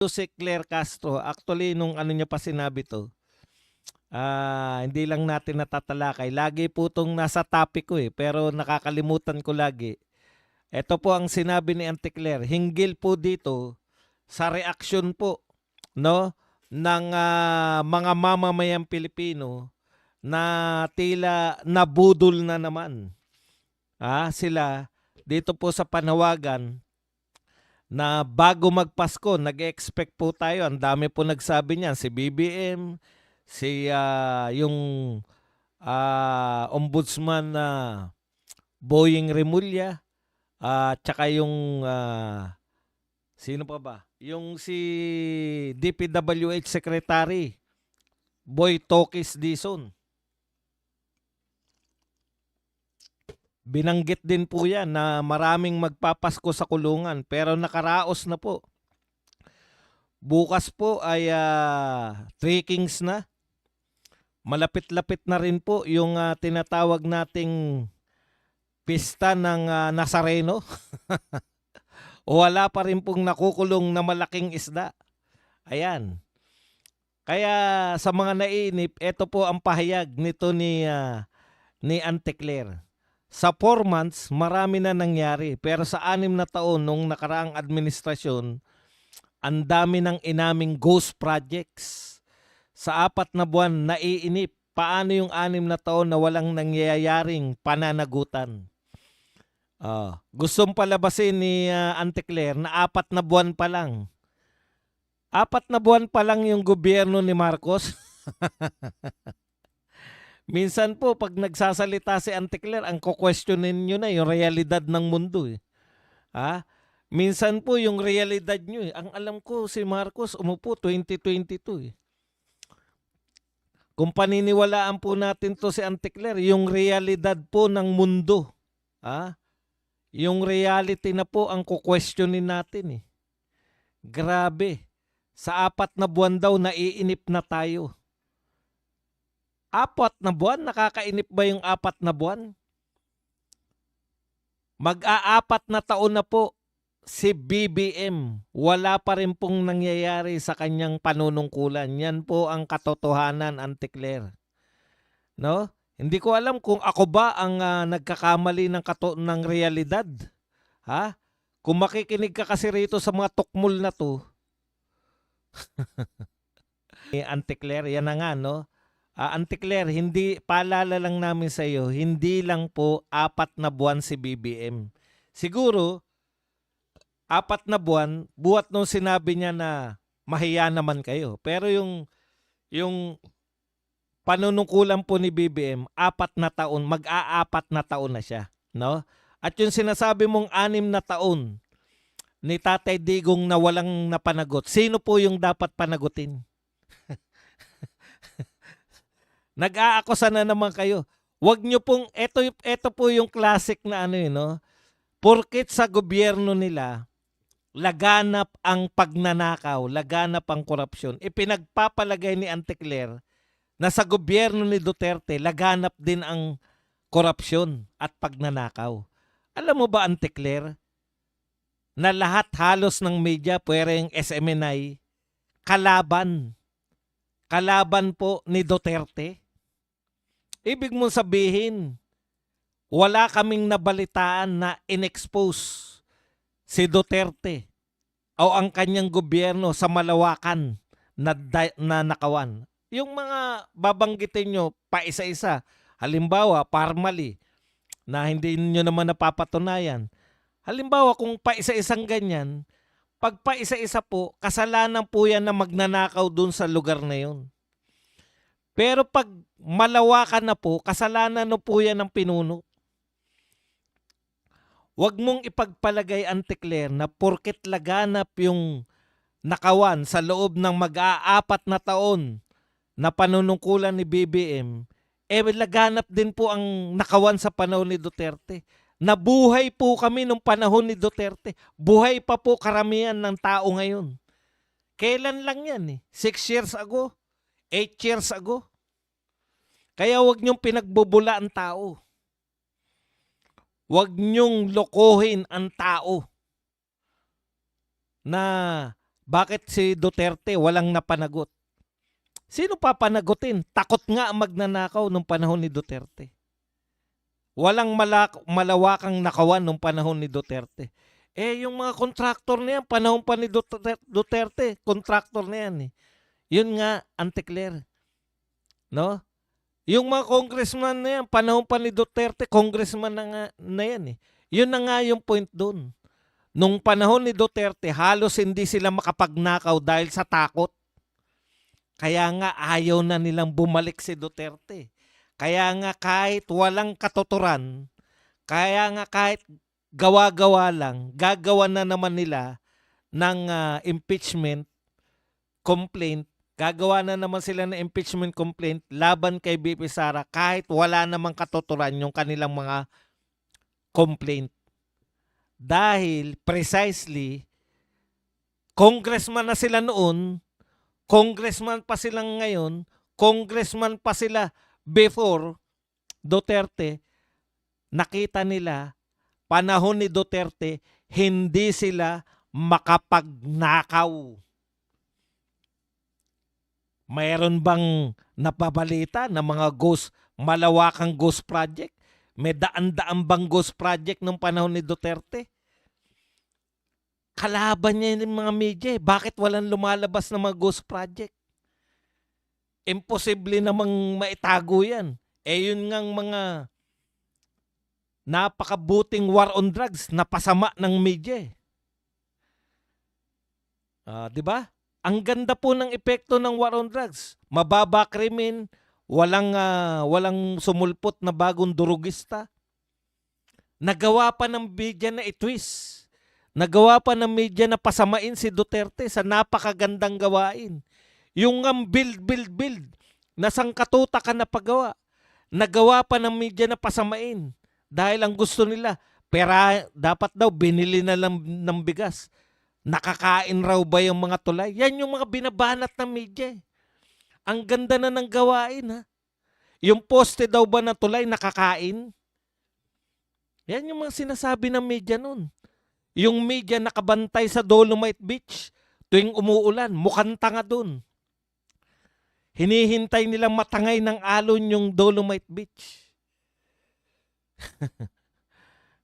Si Claire Castro, actually nung ano niya pa sinabi 'to, hindi lang natin natatalakay. Lagi po 'tong nasa topic ko, pero nakakalimutan ko lagi. Ito po ang sinabi ni Auntie Claire, hinggil po dito sa reaksyon po, 'no, ng, mga mamamayang Pilipino na tila nabudol na naman, sila dito po sa panawagan na bago magpasko, nag-expect po tayo. Ang dami po nagsabi niyan. Si BBM, yung ombudsman na Boying Remulla, tsaka yung, sino pa ba? Yung si DPWH Secretary, Boy Tokis Dizon. Binanggit din po yan na maraming magpapasko sa kulungan pero nakaraos na po. Bukas po ay 3 Kings na. Malapit-lapit na rin po yung tinatawag nating pista ng Nazareno. Wala pa rin pong nakukulong na malaking isda. Ayan. Kaya sa mga naiinip, ito po ang pahayag nito ni Auntie Claire. Sa 4 months, marami na nangyari. Pero sa 6 na taon nung nakaraang administrasyon, ang dami ng inaming ghost projects. Sa 4 na buwan, naiinip. Paano yung 6 na taon na walang nangyayaring pananagutan? Gustong palabasin ni Auntie Claire na 4 na buwan pa lang. 4 na buwan pa lang yung gobyerno ni Marcos. Minsan po, pag nagsasalita si Auntie Claire, ang kukwestiyonin nyo na yung realidad ng mundo. Minsan po yung realidad nyo. Ang alam ko, si Marcos umupo 2022. Kung paniniwalaan po natin to si Auntie Claire, yung realidad po ng mundo. Yung reality na po ang kukwestiyonin natin. Grabe. Sa 4 na buwan daw, naiinip na tayo. 4 na buwan? Nakakainip ba yung 4 na buwan? Mag-a-4 na taon na po si BBM. Wala pa rin pong nangyayari sa kanyang panunungkulan. Yan po ang katotohanan, Auntie Claire. No? Hindi ko alam kung ako ba ang nagkakamali ng realidad. Kung makikinig ka kasi rito sa mga tukmol na to, Auntie Claire, yan na nga, no? Auntie Claire, hindi, paalala lang namin sa iyo, hindi lang po 4 na buwan si BBM. Siguro, 4 na buwan, buhat nung sinabi niya na mahiya naman kayo. Pero yung panunungkulan po ni BBM, 4 na taon, mag-a-4 na taon na siya. No? At yung sinasabi mong 6 na taon ni Tatay Digong na walang napanagot, sino po yung dapat panagutin? Nag-aakusa na naman kayo. Wag nyo pong, ito po yung classic na no? Porket sa gobyerno nila, laganap ang pagnanakaw, laganap ang korupsyon. Ipinagpapalagay ni Auntie Claire na sa gobyerno ni Duterte, laganap din ang korupsyon at pagnanakaw. Alam mo ba, Auntie Claire, na lahat halos ng media, pwedeng SMNI, kalaban po ni Duterte? Ibig mong sabihin, wala kaming nabalitaan na in-expose si Duterte o ang kanyang gobyerno sa malawakan na nakawan. Yung mga babanggitin nyo pa isa-isa, halimbawa, Parmali, na hindi nyo naman napapatunayan. Halimbawa, kung pa isa-isang ganyan, pag pa isa-isa po, kasalanan po yan na magnanakaw dun sa lugar na yun. Pero pag malawakan na po, kasalanan na po yan ng pinuno. Huwag mong ipagpalagay, Auntie Claire, na porket laganap yung nakawan sa loob ng mag-a-4 na taon na panunungkulan ni BBM, laganap din po ang nakawan sa panahon ni Duterte. Nabuhay po kami nung panahon ni Duterte. Buhay pa po karamihan ng tao ngayon. Kailan lang yan 6 years ago? 8 years ago? Kaya huwag niyong pinagbubula ang tao. Huwag niyong lokohin ang tao na Bakit si Duterte walang napanagot? Sino papanagutin? Takot nga ang magnanakaw nung panahon ni Duterte. Walang malawakang nakawan nung panahon ni Duterte. Yung mga kontraktor na yan, panahon pa ni Duterte, kontraktor na yan eh. Yun nga, Antikler. No? Yung mga congressman na yan, panahon pa ni Duterte, congressman na yan eh. Yun na nga yung point doon. Nung panahon ni Duterte, halos hindi sila makapagnakaw dahil sa takot. Kaya nga ayaw na nilang bumalik si Duterte. Kaya nga kahit walang katuturan, kaya nga kahit gawa-gawa lang, gagawa na naman nila ng impeachment complaint, gagawa na naman sila ng impeachment complaint laban kay BP Sara kahit wala namang katuturan yung kanilang mga complaint. Dahil precisely, congressman na sila noon, congressman pa sila ngayon, congressman pa sila before Duterte, nakita nila, panahon ni Duterte, hindi sila makapagnakaw. Mayroon bang napabalita na mga malawakang ghost project? May daan-daan bang ghost project nung panahon ni Duterte? Kalaban niya yung mga media. Bakit walang lumalabas na mga ghost project? Imposible namang maitago yan. Yun ngang mga napakabuting war on drugs na pasama ng media. Di ba? Ang ganda po ng epekto ng war on drugs. Mababa krimen, walang sumulpot na bagong durugista. Nagawa pa ng media na itwist. Nagawa pa ng media na pasamain si Duterte sa napakagandang gawain. Yung build na sangkatuta ka na pagawa. Nagawa pa ng media na pasamain. Dahil ang gusto nila, pera, dapat daw binili na lang ng bigas. Nakakain raw ba yung mga tulay? Yan yung mga binabanat ng media. Ang ganda na ng gawain ha. Yung poste daw ba na tulay nakakain? Yan yung mga sinasabi ng media nun. Yung media nakabantay sa Dolomite Beach tuwing umuulan, mukhang tanga dun. Hinihintay nilang matangay ng alon yung Dolomite Beach.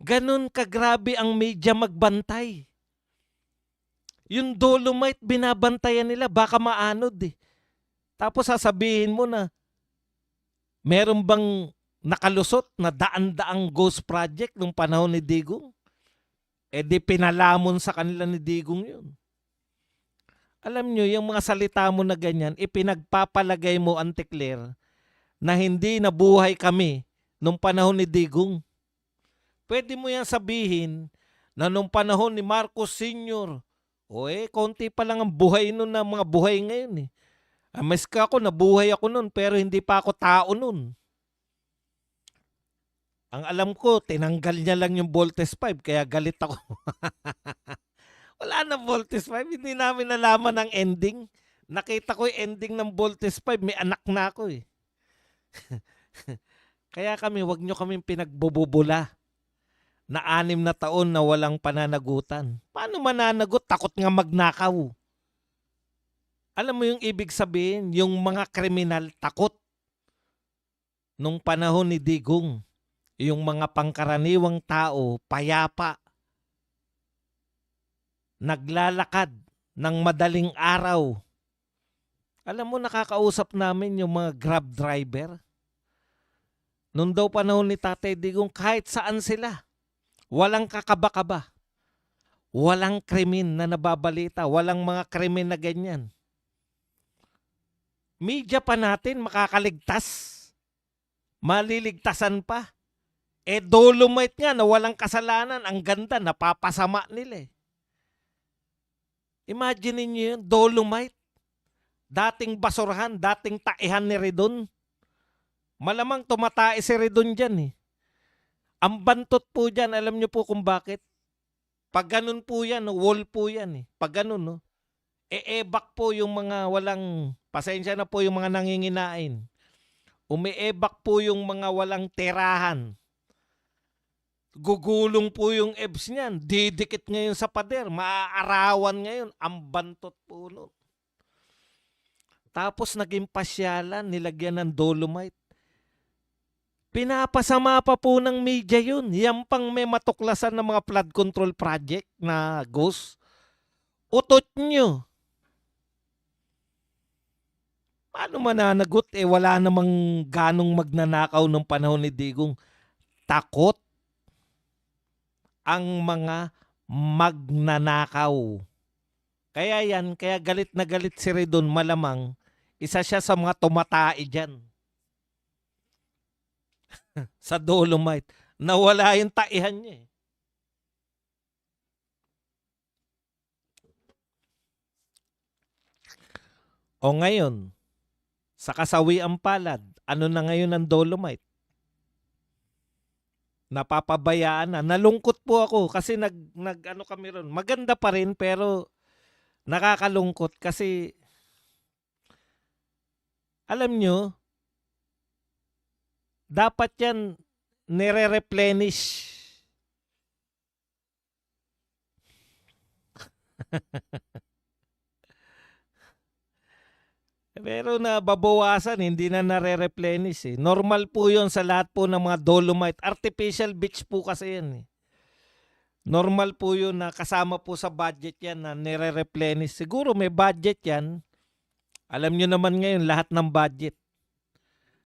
Ganun kagrabe ang media magbantay. Yung Dolomite, binabantayan nila, baka maanod eh. Tapos sasabihin mo na, meron bang nakalusot na daan-daang ghost project nung panahon ni Digong? Di pinalamon sa kanila ni Digong yun. Alam nyo, yung mga salita mo na ganyan, ipinagpapalagay mo, Antikler, na hindi nabuhay kami nung panahon ni Digong. Pwede mo yan sabihin na nung panahon ni Marcos Sr., konti pa lang ang buhay nun na mga buhay ngayon eh. Amaska ako, nabuhay ako nun, pero hindi pa ako tao nun. Ang alam ko, tinanggal niya lang yung Voltes 5, kaya galit ako. Wala na Voltes 5, hindi namin nalaman ang ending. Nakita ko yung ending ng Voltes 5, may anak na ako eh. Kaya wag nyo kaming pinagbubula na 6 na taon na walang pananagutan. Paano mananagot? Takot nga magnakaw. Alam mo yung ibig sabihin, yung mga kriminal takot. Nung panahon ni Digong, yung mga pangkaraniwang tao, payapa, naglalakad ng madaling araw. Alam mo, nakakausap namin yung mga Grab driver. Nung daw panahon ni Tatay Digong, kahit saan sila, walang kakaba-kaba. Walang krimen na nababalita, walang mga krimen na ganyan. Media pa natin makakaligtas. Maliligtasan pa. Dolomite nga na walang kasalanan, ang ganda, napapasama nila eh. Imagine niyo yun, Dolomite. Dating basurahan, dating taihan ni Redon. Malamang tumatae si Redon dyan eh. Ang bantot po dyan, alam niyo po kung bakit? Pag ganun po yan, wall po yan eh. Pag ganun, no? Ebak po yung mga walang, pasensya na po yung mga nanginginain. Umiebak po yung mga walang tirahan. Gugulong po yung EBS niyan. Didikit ngayon sa pader. Maaarawan ngayon. Ang bantot po nun. Tapos naging pasyalan, nilagyan ng dolomite. Pinapasama pa po ng media yun. Yan pang may matuklasan ng mga flood control project na ghost. Utot nyo. Paano mananagot? Wala namang ganong magnanakaw nung panahon ni Digong. Takot ang mga magnanakaw. Kaya galit na galit si Redon, malamang isa siya sa mga tumatai dyan sa dolomite. Nawala yung taihan niya. O ngayon, sa kasawiang palad, ano na ngayon ang dolomite? Napapabayaan na. Nalungkot po ako kasi nag kami ron. Maganda pa rin pero nakakalungkot kasi alam nyo, dapat yan nire-replenish. Pero nababawasan, hindi na nare-replenish. Normal po yun sa lahat po ng mga dolomite. Artificial beach po kasi yan. Normal po yun na kasama po sa budget yan na nire-replenish. Siguro may budget yan. Alam nyo naman ngayon lahat ng budget.